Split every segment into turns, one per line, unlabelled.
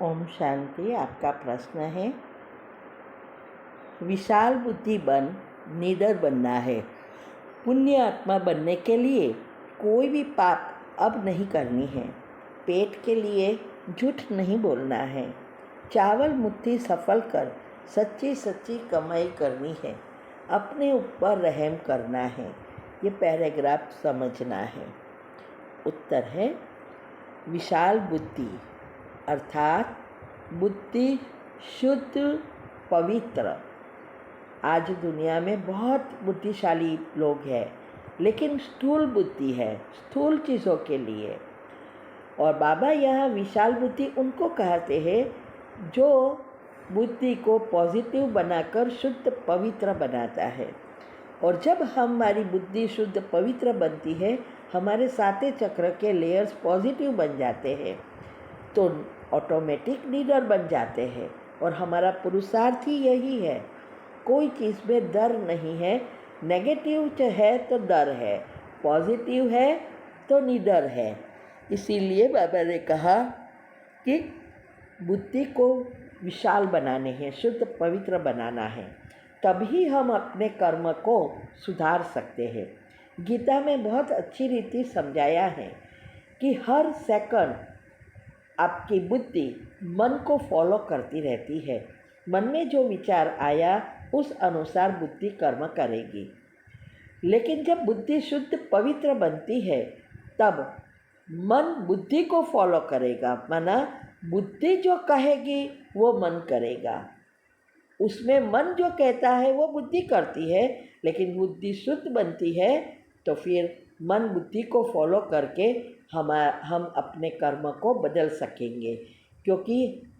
ओम शांति। आपका प्रश्न है, विशाल बुद्धि बन निडर बनना है। पुण्य आत्मा बनने के लिए कोई भी पाप अब नहीं करनी है। पेट के लिए झूठ नहीं बोलना है। चावल मुट्ठी सफल कर सच्ची सच्ची कमाई करनी है। अपने ऊपर रहम करना है। ये पैराग्राफ समझना है। उत्तर है, विशाल बुद्धि अर्थात बुद्धि शुद्ध पवित्र। आज दुनिया में बहुत बुद्धिशाली लोग हैं, लेकिन स्थूल बुद्धि है, स्थूल चीज़ों के लिए। और बाबा यह विशाल बुद्धि उनको कहते हैं जो बुद्धि को पॉजिटिव बनाकर शुद्ध पवित्र बनाता है। और जब हमारी बुद्धि शुद्ध पवित्र बनती है, हमारे सातवें चक्र के लेयर्स पॉजिटिव बन जाते हैं, तो ऑटोमेटिक लीडर बन जाते हैं। और हमारा पुरुषार्थ ही यही है। कोई चीज़ में डर नहीं है। नेगेटिव है तो डर है, पॉजिटिव है तो निडर है। इसीलिए बाबा ने कहा कि बुद्धि को विशाल बनाने हैं, शुद्ध पवित्र बनाना है, तभी हम अपने कर्म को सुधार सकते हैं। गीता में बहुत अच्छी रीति समझाया है कि हर सेकंड आपकी बुद्धि मन को फॉलो करती रहती है। मन में जो विचार आया उस अनुसार बुद्धि कर्म करेगी। लेकिन जब बुद्धि शुद्ध पवित्र बनती है, तब मन बुद्धि को फॉलो करेगा। माना बुद्धि जो कहेगी वो मन करेगा। उसमें मन जो कहता है वो बुद्धि करती है। लेकिन बुद्धि शुद्ध बनती है तो फिर मन बुद्धि को फॉलो करके हम अपने कर्म को बदल सकेंगे। क्योंकि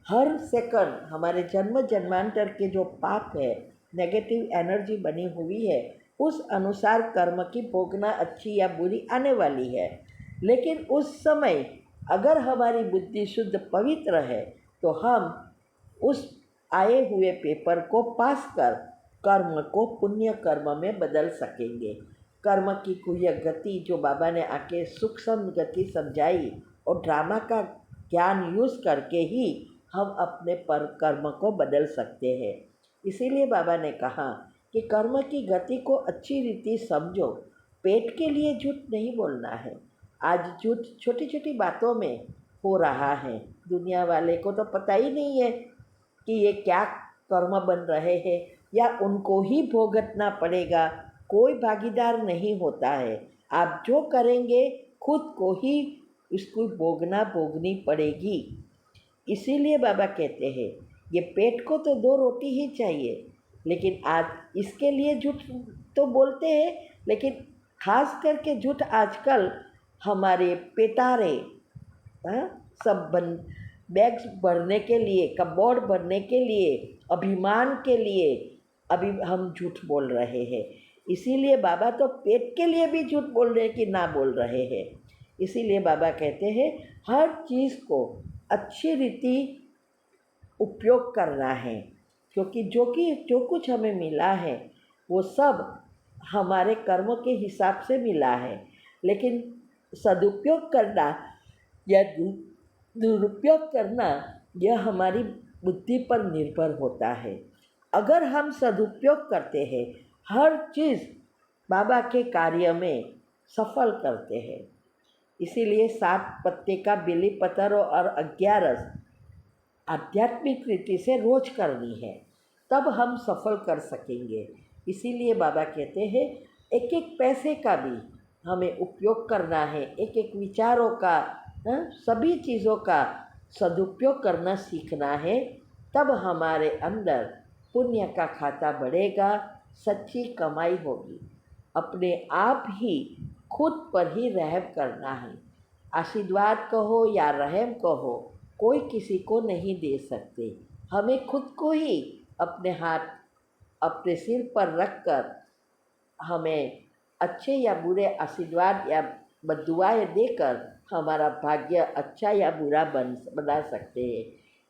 हर सेकंड हमारे जन्म जन्मांतर के जो पाप है, नेगेटिव एनर्जी बनी हुई है, उस अनुसार कर्म की भोगना अच्छी या बुरी आने वाली है। लेकिन उस समय अगर हमारी बुद्धि शुद्ध पवित्र है तो हम उस आए हुए पेपर को पास कर कर्म को पुण्य कर्म में बदल सकेंगे। कर्म की कुछ गति जो बाबा ने आके सूक्ष्म गति समझाई और ड्रामा का ज्ञान यूज़ करके ही हम अपने पर कर्म को बदल सकते हैं। इसीलिए बाबा ने कहा कि कर्म की गति को अच्छी रीति समझो। पेट के लिए झूठ नहीं बोलना है। आज झूठ छोटी छोटी बातों में हो रहा है। दुनिया वाले को तो पता ही नहीं है कि ये क्या कर्म बन रहे हैं, या उनको ही भुगतना पड़ेगा। कोई भागीदार नहीं होता है। आप जो करेंगे खुद को ही इसको भोगनी पड़ेगी। इसीलिए बाबा कहते हैं ये पेट को तो 2 रोटी ही चाहिए, लेकिन आज इसके लिए झूठ तो बोलते हैं। लेकिन खास करके झूठ आजकल हमारे पेटारे सब बैग्स भरने के लिए, कपबोर्ड भरने के लिए, अभिमान के लिए अभी हम झूठ बोल रहे हैं। इसीलिए बाबा तो पेट के लिए भी झूठ बोल रहे हैं कि ना बोल रहे हैं। इसीलिए बाबा कहते हैं हर चीज़ को अच्छी रीति उपयोग करना है। क्योंकि जो कुछ हमें मिला है वो सब हमारे कर्मों के हिसाब से मिला है। लेकिन सदुपयोग करना या दुरुपयोग करना यह हमारी बुद्धि पर निर्भर होता है। अगर हम सदुपयोग करते हैं, हर चीज़ बाबा के कार्य में सफल करते हैं। इसीलिए 7 पत्ते का बेली पत्र और 11 आध्यात्मिक रीति से रोज करनी है, तब हम सफल कर सकेंगे। इसीलिए बाबा कहते हैं एक एक पैसे का भी हमें उपयोग करना है, एक एक विचारों का, सभी चीज़ों का सदुपयोग करना सीखना है। तब हमारे अंदर पुण्य का खाता बढ़ेगा, सच्ची कमाई होगी। अपने आप ही खुद पर ही रहम करना है। आशीर्वाद कहो या रहम कहो, कोई किसी को नहीं दे सकते। हमें खुद को ही अपने हाथ अपने सिर पर रखकर हमें अच्छे या बुरे आशीर्वाद या बद्दुआएं देकर हमारा भाग्य अच्छा या बुरा बना सकते हैं।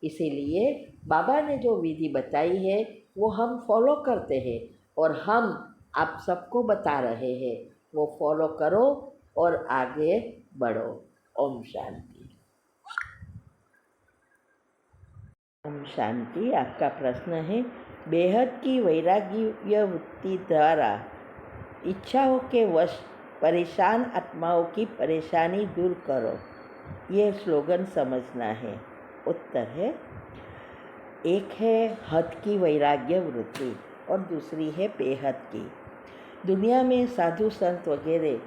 इसीलिए बाबा ने जो विधि बताई है वो हम फॉलो करते हैं, और हम आप सबको बता रहे हैं वो फॉलो करो और आगे बढ़ो। ओम शांति। ओम शांति। आपका प्रश्न है, बेहद की वैराग्य वृत्ति द्वारा इच्छाओं के वश परेशान आत्माओं की परेशानी दूर करो, ये स्लोगन समझना है। उत्तर है, एक है हद की वैराग्य वृत्ति और दूसरी है बेहद की। दुनिया में साधु संत वगैरह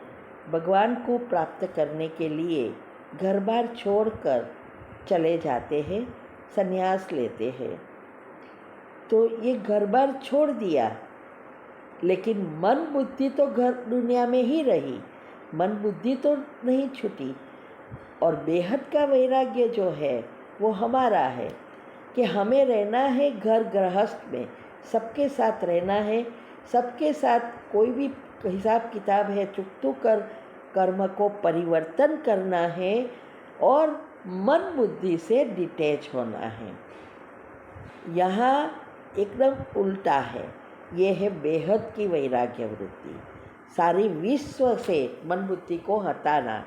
भगवान को प्राप्त करने के लिए घर बार छोड़कर चले जाते हैं, संन्यास लेते हैं। तो ये घर बार छोड़ दिया, लेकिन मन बुद्धि तो घर दुनिया में ही रही, मन बुद्धि तो नहीं छूटी। और बेहद का वैराग्य जो है वो हमारा है कि हमें रहना है घर गृहस्थ में, सबके साथ रहना है, सबके साथ कोई भी हिसाब किताब है चुकतू कर कर्म को परिवर्तन करना है और मन बुद्धि से डिटैच होना है। यहाँ एकदम उल्टा है, ये है बेहद की वैराग्य वृत्ति, सारी विश्व से मन बुद्धि को हटाना।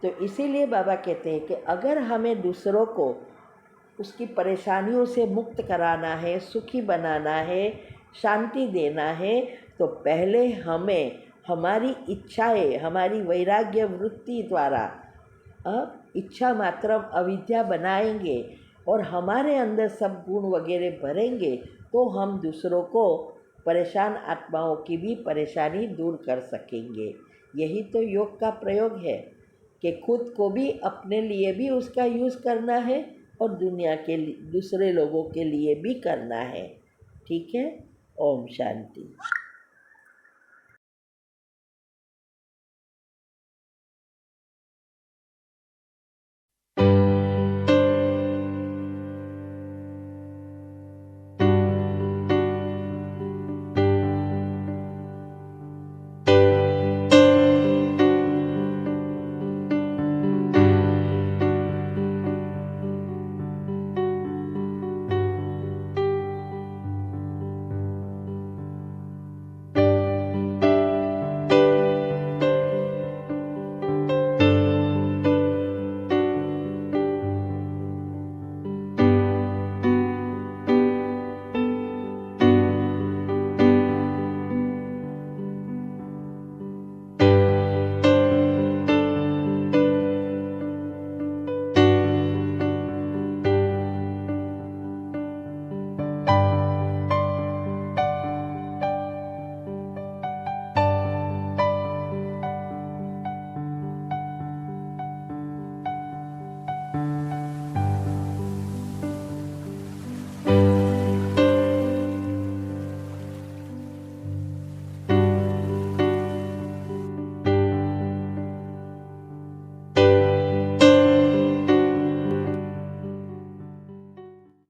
तो इसीलिए बाबा कहते हैं कि अगर हमें दूसरों को उसकी परेशानियों से मुक्त कराना है, सुखी बनाना है, शांति देना है, तो पहले हमें हमारी इच्छाएं, हमारी वैराग्य वृत्ति द्वारा इच्छा मात्र अविद्या बनाएंगे और हमारे अंदर सब गुण वगैरह भरेंगे, तो हम दूसरों को परेशान आत्माओं की भी परेशानी दूर कर सकेंगे। यही तो योग का प्रयोग है कि खुद को भी, अपने लिए भी उसका यूज़ करना है और दुनिया के दूसरे लोगों के लिए भी करना है। ठीक है। ओम शांति।